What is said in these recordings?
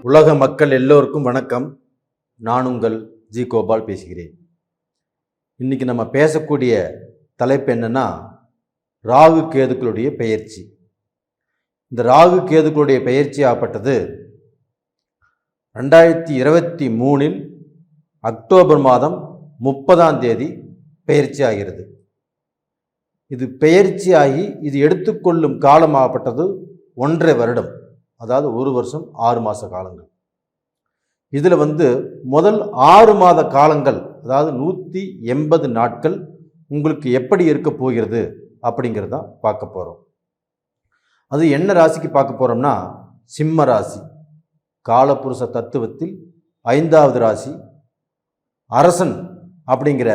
உலக மக்கள் எல்லோருக்கும் வணக்கம். நான் உங்கள் ஜி கோபால் பேசுகிறேன். இன்னைக்கு நம்ம பேசக்கூடிய தலைப்பு என்னன்னா, ராகு கேதுக்களுடைய பெயர்ச்சி. இந்த ராகு கேதுக்களுடைய பெயர்ச்சி ஆகப்பட்டது 2023 அக்டோபர் மாதம் 30 பெயர்ச்சி ஆகிறது. இது பெயர்ச்சியாகி இது எடுத்துக்கொள்ளும் காலமாகப்பட்டது 1.5 வருடம், அதாவது 1 வருஷம் 6 மாத காலங்கள். இதில் முதல் 6 மாத காலங்கள், அதாவது 180 நாட்கள் உங்களுக்கு எப்படி இருக்க போகிறது அப்படிங்கிறத பார்க்க போகிறோம். அது என்ன ராசிக்கு பார்க்க போகிறோம்னா, சிம்ம ராசி. காலபுருஷ தத்துவத்தில் 5வது ராசி, அரசன் அப்படிங்கிற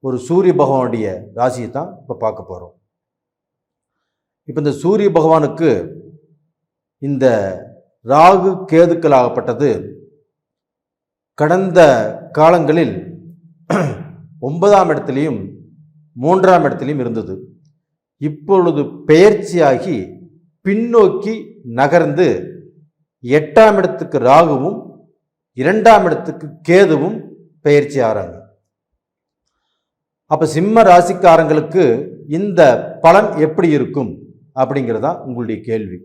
ஒரு சூரிய பகவானுடைய ராசியை தான் இப்போ பார்க்க போகிறோம். இப்போ இந்த சூரிய பகவானுக்கு இந்த ராகு கேதுக்களாகப்பட்டது கடந்த காலங்களில் 9ஆம் இடத்துலையும் 3ஆம் இடத்துலையும் இருந்தது. இப்பொழுது பெயர்ச்சியாகி பின்னோக்கி நகர்ந்து 8ஆம் இடத்துக்கு ராகுவும் 2ஆம் இடத்துக்கு கேதுவும் பெயர்ச்சி ஆகிறாங்க. அப்போ சிம்ம ராசிக்காரங்களுக்கு இந்த பலன் எப்படி இருக்கும் அப்படிங்கிறதா உங்களுடைய கேள்வி.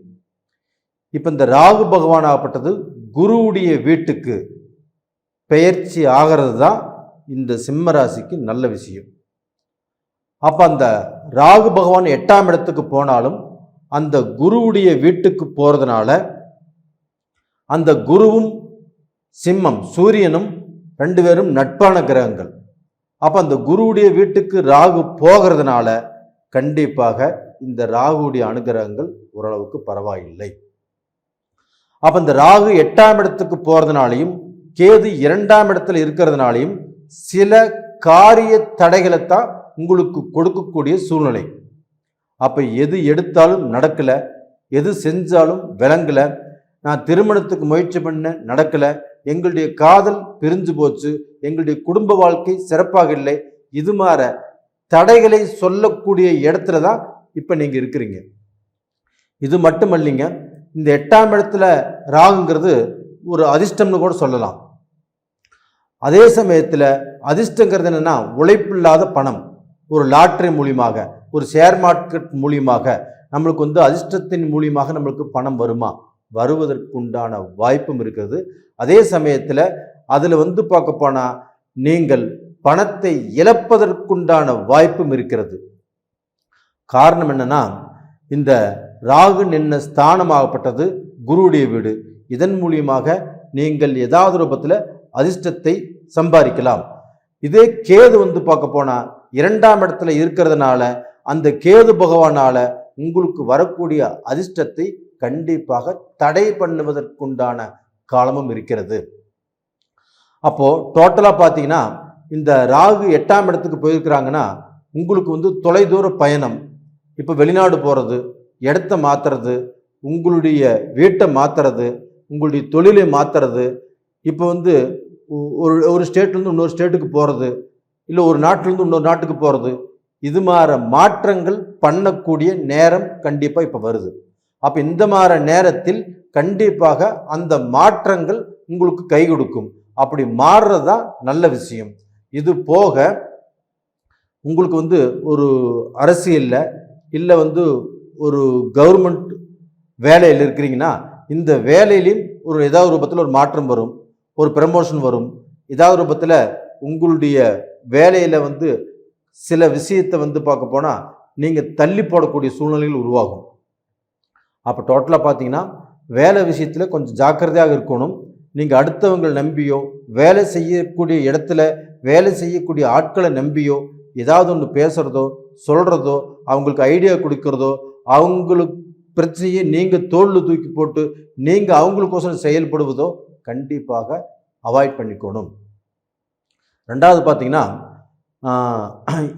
இப்போ இந்த ராகு பகவான் ஆகப்பட்டது குருவுடைய வீட்டுக்கு பெயர்ச்சி ஆகிறது தான் இந்த சிம்ம ராசிக்கு நல்ல விஷயம். அப்போ அந்த ராகு பகவான் 8ஆம் இடத்துக்கு போனாலும் அந்த குருவுடைய வீட்டுக்கு போகிறதுனால அந்த குருவும் சிம்மம் சூரியனும் 2 பேரும் நட்பான கிரகங்கள். அப்போ அந்த குருவுடைய வீட்டுக்கு ராகு போகிறதுனால கண்டிப்பாக இந்த ராகுடைய அனுகிரகங்கள் ஓரளவுக்கு பரவாயில்லை. அப்போ இந்த ராகு 8ஆம் இடத்துக்கு போகிறதுனாலையும் கேது 2ஆம் இடத்துல இருக்கிறதுனாலையும் சில காரிய தடைகளைத்தான் உங்களுக்கு கொடுக்கக்கூடிய சூழ்நிலை. அப்போ எது எடுத்தாலும் நடக்கலை, எது செஞ்சாலும் விளங்கலை, நான் திருமணத்துக்கு முயற்சி பண்ண நடக்கலை, எங்களுடைய காதல் பிரிஞ்சு போச்சு, எங்களுடைய குடும்ப வாழ்க்கை சிறப்பாக இல்லை, இது மாதிரி தடைகளை சொல்லக்கூடிய இடத்துல தான் இப்போ நீங்கள் இருக்கிறீங்க. இது மட்டுமல்லைங்க, இந்த 8ஆம் இடத்துல ராகுங்கிறது ஒரு அதிர்ஷ்டம்னு கூட சொல்லலாம். அதே சமயத்தில் அதிர்ஷ்டங்கிறது என்னன்னா, உழைப்பில்லாத பணம், ஒரு லாட்டரி மூலியமாக, ஒரு ஷேர் மார்க்கெட் மூலியமாக நம்மளுக்கு அதிர்ஷ்டத்தின் மூலியமாக நம்மளுக்கு பணம் வருமா, வருவதற்குண்டான வாய்ப்பும் இருக்கிறது. அதே சமயத்தில் அதில் பார்க்க போனால் நீங்கள் பணத்தை இழப்பதற்குண்டான வாய்ப்பும் இருக்கிறது. காரணம் என்னன்னா, இந்த ராகு நின்ன ஸ்தானமாகப்பட்டது குருவுடைய வீடு. இதன் மூலியமாக நீங்கள் ஏதாவது ரூபத்தில் அதிர்ஷ்டத்தை சம்பாதிக்கலாம். இதே கேது பார்க்க போனால் 2ஆம் இடத்துல இருக்கிறதுனால அந்த கேது பகவானால உங்களுக்கு வரக்கூடிய அதிர்ஷ்டத்தை கண்டிப்பாக தடை பண்ணுவதற்குண்டான காலமும் இருக்கிறது. அப்போ டோட்டலா பார்த்தீங்கன்னா, இந்த ராகு 8ஆம் இடத்துக்கு போயிருக்கிறாங்கன்னா உங்களுக்கு தொலைதூர பயணம், இப்போ வெளிநாடு போகிறது, இடத்த மாற்றுறது, உங்களுடைய வீட்டை மாற்றுறது, உங்களுடைய தொழிலை மாற்றுறது, இப்போ ஒரு ஸ்டேட்லேருந்து இன்னொரு ஸ்டேட்டுக்கு போகிறது, இல்லை ஒரு நாட்டிலேருந்து இன்னொரு நாட்டுக்கு போகிறது, இது மாதிரி மாற்றங்கள் பண்ணக்கூடிய நேரம் கண்டிப்பாக இப்போ வருது. அப்போ இந்த மாதிரி நேரத்தில் கண்டிப்பாக அந்த மாற்றங்கள் உங்களுக்கு கை கொடுக்கும். அப்படி மாறுறது தான் நல்ல விஷயம். இது போக உங்களுக்கு ஒரு அரசியலில் இல்லை ஒரு கவர்மெண்ட் வேலையில் இருக்கிறீங்கன்னா, இந்த வேலையிலையும் ஏதாவது ரூபத்தில் ஒரு மாற்றம் வரும், ஒரு ப்ரமோஷன் வரும். ஏதாவது ரூபத்தில் உங்களுடைய வேலையில் சில விஷயத்தை பார்க்க போனால் நீங்கள் தள்ளி போடக்கூடிய சூழ்நிலைகள் உருவாகும். அப்போ டோட்டலாக பார்த்தீங்கன்னா வேலை விஷயத்தில் கொஞ்சம் ஜாக்கிரதையாக இருக்கணும். நீங்கள் அடுத்தவங்களை நம்பியோ, வேலை செய்யக்கூடிய இடத்துல வேலை செய்யக்கூடிய ஆட்களை நம்பியோ ஏதாவது ஒன்று பேசுகிறதோ சொல்கிறதோ, அவங்களுக்கு ஐடியா கொடுக்கறதோ, அவங்களுக்கு பிரச்சனையை நீங்கள் தோளில் தூக்கி போட்டு நீங்கள் அவங்களுக்கோசரம் செயல்படுவதோ கண்டிப்பாக அவாய்ட் பண்ணிக்கணும். 2வது பார்த்தீங்கன்னா,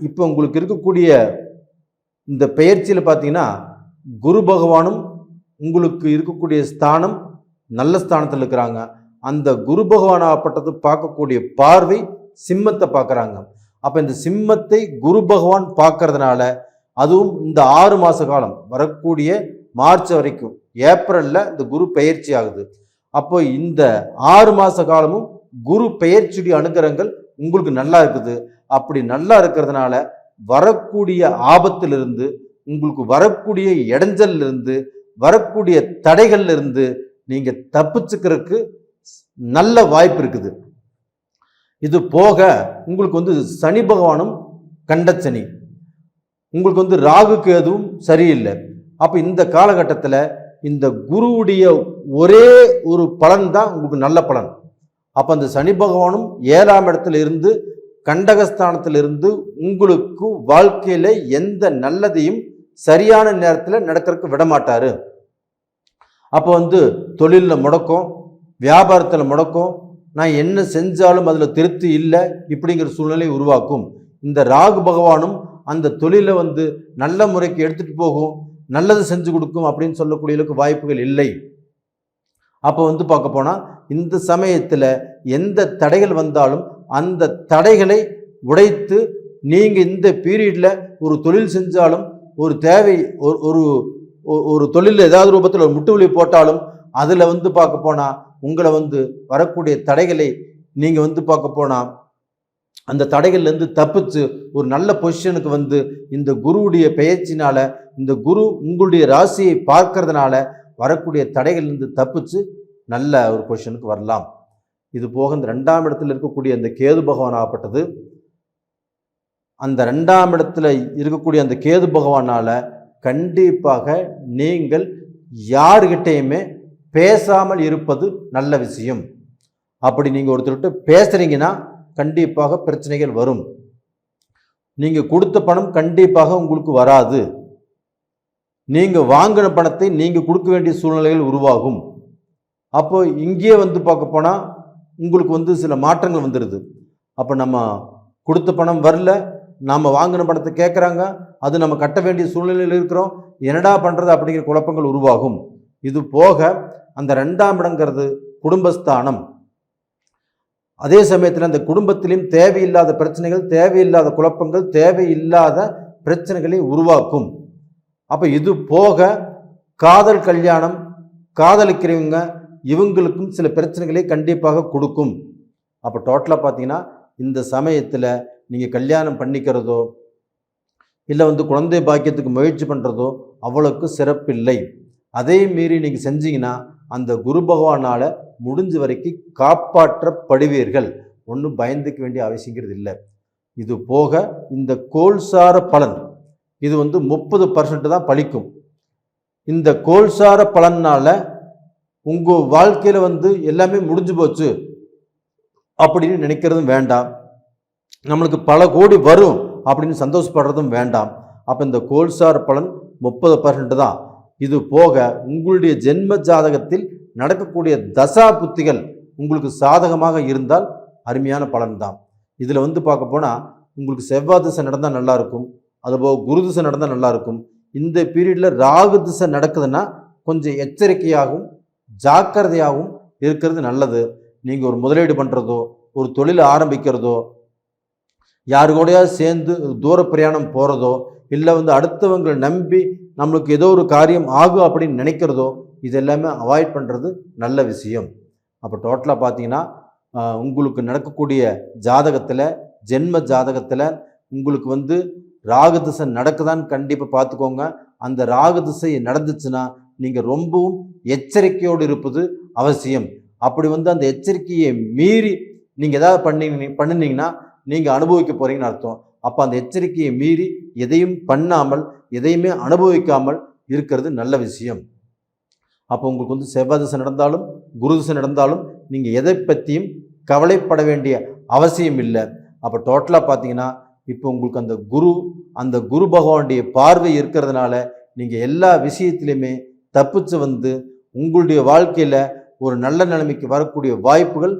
இப்போ உங்களுக்கு இருக்கக்கூடிய இந்த பெயர்ச்சியில் பார்த்தீங்கன்னா குரு பகவானும் உங்களுக்கு இருக்கக்கூடிய ஸ்தானம் நல்ல ஸ்தானத்தில் இருக்கிறாங்க. அந்த குரு பகவானாகப்பட்டது பார்க்கக்கூடிய பார்வை சிம்மத்தை பார்க்குறாங்க. அப்போ இந்த சிம்மத்தை குரு பகவான் பார்க்கறதுனால, அதுவும் இந்த 6 மாத காலம் வரக்கூடிய மார்ச் வரைக்கும், ஏப்ரலில் இந்த குரு பெயர்ச்சி ஆகுது. அப்போ இந்த 6 மாத காலமும் குரு பெயர்ச்சியுடைய அனுகிரகங்கள் உங்களுக்கு நல்லா இருக்குது. அப்படி நல்லா இருக்கிறதுனால வரக்கூடிய ஆபத்திலிருந்து, உங்களுக்கு வரக்கூடிய இடைஞ்சலிருந்து, வரக்கூடிய தடைகள்ல இருந்து நீங்க தப்பிச்சுக்கிறதுக்கு நல்ல வாய்ப்பு இருக்குது. இது போக உங்களுக்கு வந்து சனி பகவானும் கண்டச்சனி, உங்களுக்கு வந்து ராகுக்கு எதுவும் சரியில்லை. அப்போ இந்த காலகட்டத்தில் இந்த குருவுடைய ஒரே ஒரு பலன் தான் உங்களுக்கு நல்ல பலன். அப்போ அந்த சனி பகவானும் 7ஆம் இடத்துல இருந்து கண்டகஸ்தானத்தில் இருந்து உங்களுக்கு வாழ்க்கையில எந்த நல்லதையும் சரியான நேரத்தில் நடக்கிறதுக்கு விடமாட்டாரு. அப்போ வந்து தொழிலில் முடக்கம், வியாபாரத்தில் முடக்கம், நான் என்ன செஞ்சாலும் அதில் திருப்தி இல்லை இப்படிங்கிற சூழ்நிலை உருவாக்கும். இந்த ராகு பகவானும் அந்த தொழிலை வந்து நல்ல முறைக்கு எடுத்துட்டு போகும், நல்லது செஞ்சு கொடுக்கும் அப்படின்னு சொல்லக்கூடிய வாய்ப்புகள் இல்லை. அப்போ வந்து பார்க்க போனால் இந்த சமயத்தில் எந்த தடைகள் வந்தாலும் அந்த தடைகளை உடைத்து நீங்கள் இந்த பீரியடில் ஒரு தொழில் செஞ்சாலும், ஒரு தேவை ஒரு ஒரு தொழில் ஏதாவது ரூபத்தில் ஒரு முட்டுவலி போட்டாலும் அதில் வந்து பார்க்க போனால் உங்களை வந்து வரக்கூடிய தடைகளை நீங்கள் வந்து பார்க்க போனால் அந்த தடைகள்லேருந்து தப்பிச்சு ஒரு நல்ல பொசிஷனுக்கு வந்து இந்த குருவுடைய பெயர்ச்சினால, இந்த குரு உங்களுடைய ராசியை பார்க்கறதுனால வரக்கூடிய தடைகள்லேருந்து தப்பிச்சு நல்ல ஒரு பொசிஷனுக்கு வரலாம். இது போக இந்த 2ஆம் இடத்துல இருக்கக்கூடிய அந்த கேது பகவான் ஆகப்பட்டது, அந்த 2ஆம் இடத்துல இருக்கக்கூடிய அந்த கேது பகவானால கண்டிப்பாக நீங்கள் யாருக்கிட்டையுமே பேசாமல் இருப்பது நல்ல விஷயம். அப்படி நீங்கள் ஒருத்தர்கிட்ட பேசுறீங்கன்னா கண்டிப்பாக பிரச்சனைகள் வரும். நீங்கள் கொடுத்த பணம் கண்டிப்பாக உங்களுக்கு வராது. நீங்கள் வாங்கின பணத்தை நீங்கள் கொடுக்க வேண்டிய சூழ்நிலைகள் உருவாகும். அப்போ இங்கேயே வந்து பார்க்க போனால் உங்களுக்கு வந்து சில மாற்றங்கள் வந்துடுது. அப்போ நம்ம கொடுத்த பணம் வரல, நாம் வாங்கின பணத்தை கேட்குறாங்க, அது நம்ம கட்ட வேண்டிய சூழ்நிலையில் இருக்கிறோம், என்னடா பண்ணுறது அப்படிங்கிற குழப்பங்கள் உருவாகும். இது போக அந்த 2ஆம் இடங்கிறது குடும்பஸ்தானம். அதே சமயத்தில் அந்த குடும்பத்திலையும் தேவையில்லாத பிரச்சனைகள், தேவையில்லாத குழப்பங்கள், தேவையில்லாத பிரச்சனைகளை உருவாக்கும். அப்போ இது போக காதல் கல்யாணம், காதலிக்கிறவங்க இவங்களுக்கும் சில பிரச்சனைகளை கண்டிப்பாக கொடுக்கும். அப்போ டோட்டலாக பார்த்தீங்கன்னா இந்த சமயத்தில் நீங்கள் கல்யாணம் பண்ணிக்கிறதோ இல்லை வந்து குழந்தை பாக்கியத்துக்கு முயற்சி பண்ணுறதோ அவ்வளோக்கு சிறப்பில்லை. அதே மீறி நீங்கள் செஞ்சீங்கன்னா அந்த குரு பகவானால் முடிஞ்ச வரைக்கும் காப்பாற்றப்படுவீர்கள். ஒன்றும் பயந்துக்க வேண்டிய அவசியங்கிறது இல்லை. இது போக இந்த கோல்சார பலன் இது வந்து 30% தான் பலிக்கும். இந்த கோல்சார பலனால் உங்கள் வாழ்க்கையில் வந்து எல்லாமே முடிஞ்சு போச்சு அப்படின்னு நினைக்கிறதும் வேண்டாம், நம்மளுக்கு பல கோடி வரும் அப்படின்னு சந்தோஷப்படுறதும் வேண்டாம். அப்போ இந்த கோல்சார பலன் 30% தான். இது போக உங்களுடைய ஜென்ம ஜாதகத்தில் நடக்கக்கூடிய தசா புத்திகள் உங்களுக்கு சாதகமாக இருந்தால் அருமையான பலன் தான். இதில் வந்து பார்க்க போனால் உங்களுக்கு செவ்வாய் திசை நடந்தால் நல்லாயிருக்கும், அதுபோக குரு திசை நடந்தால் நல்லாயிருக்கும். இந்த பீரியடில் ராகு திசை நடக்குதுன்னா கொஞ்சம் எச்சரிக்கையாகவும் ஜாக்கிரதையாகவும் இருக்கிறது நல்லது. நீங்கள் ஒரு முதலீடு பண்ணுறதோ, ஒரு தொழிலை ஆரம்பிக்கிறதோ, யாரு கூடயாவது சேர்ந்து தூர பிரயாணம் போகிறதோ, இல்லை வந்து அடுத்தவங்களை நம்பி நம்மளுக்கு ஏதோ ஒரு காரியம் ஆகும் அப்படின்னு நினைக்கிறதோ, இது எல்லாமே அவாய்ட் பண்ணுறது நல்ல விஷயம். அப்போ டோட்டலாக பார்த்தீங்கன்னா உங்களுக்கு நடக்கக்கூடிய ஜாதகத்தில், ஜென்ம ஜாதகத்தில் உங்களுக்கு வந்து ராகு திசை நடக்குதான்னு கண்டிப்பாக பார்த்துக்கோங்க. அந்த ராகு திசை நடந்துச்சுன்னா நீங்கள் ரொம்பவும் எச்சரிக்கையோடு இருப்பது அவசியம். அப்படி வந்து அந்த எச்சரிக்கையை மீறி நீங்கள் ஏதாவது பண்ணினீங்கன்னா நீங்கள் அனுபவிக்க போகிறீங்கன்னு அர்த்தம். அப்போ அந்த எச்சரிக்கையை மீறி எதையும் பண்ணாமல், எதையுமே அனுபவிக்காமல் இருக்கிறது நல்ல விஷயம். அப்போ உங்களுக்கு வந்து செவ்வாய் திசை நடந்தாலும் குரு திசை நடந்தாலும் நீங்கள் எதை பற்றியும் கவலைப்பட வேண்டிய அவசியம் இல்லை. அப்போ டோட்டலாக பார்த்தீங்கன்னா இப்போ உங்களுக்கு அந்த குரு பகவானுடைய பார்வை இருக்கிறதுனால நீங்கள் எல்லா விஷயத்திலையுமே தப்பிச்சு வந்து உங்களுடைய வாழ்க்கையில் ஒரு நல்ல நிலைமைக்கு வரக்கூடிய வாய்ப்புகள்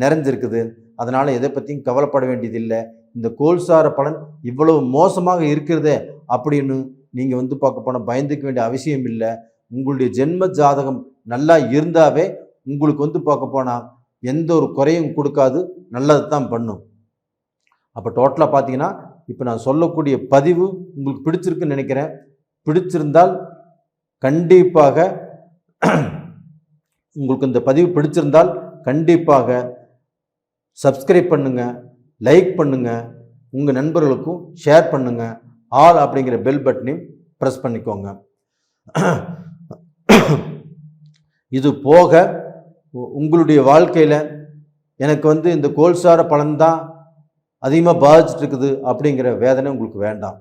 நிறைஞ்சிருக்குது. அதனால் எதை பற்றியும் கவலைப்பட வேண்டியதில்லை. இந்த கோல்சார பலன் இவ்வளவு மோசமாக இருக்கிறதே அப்படின்னு நீங்கள் வந்து பார்க்க போனால் பயந்துக்க வேண்டிய அவசியம் இல்லை. உங்களுடைய ஜென்ம ஜாதகம் நல்லா இருந்தாவே உங்களுக்கு வந்து பார்க்க போனால் எந்த ஒரு குறையும் கொடுக்காது, நல்லது தான் பண்ணும். அப்போ டோட்டலாக பார்த்தீங்கன்னா இப்போ நான் சொல்லக்கூடிய பதிவு உங்களுக்கு பிடிச்சிருக்குன்னு நினைக்கிறேன். பிடிச்சிருந்தால் கண்டிப்பாக உங்களுக்கு இந்த பதிவு பிடிச்சிருந்தால் கண்டிப்பாக சப்ஸ்கிரைப் பண்ணுங்கள், லைக் பண்ணுங்கள், உங்கள் நண்பர்களுக்கும் ஷேர் பண்ணுங்கள், ஆல் அப்படிங்கிற பெல் பட்டனையும் ப்ரெஸ் பண்ணிக்கோங்க. இது போக உங்களுடைய வாழ்க்கையில் எனக்கு இந்த கோல்சார பலன்தான் அதிகமாக பாதிச்சுட்டு இருக்குது அப்படிங்கிற வேதனை உங்களுக்கு வேண்டாம்.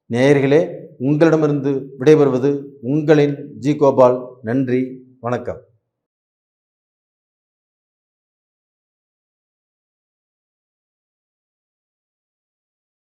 நேயர்களே, உங்களிடமிருந்து விடைபெறுவது உங்களின் ஜி கோபால். நன்றி, வணக்கம்.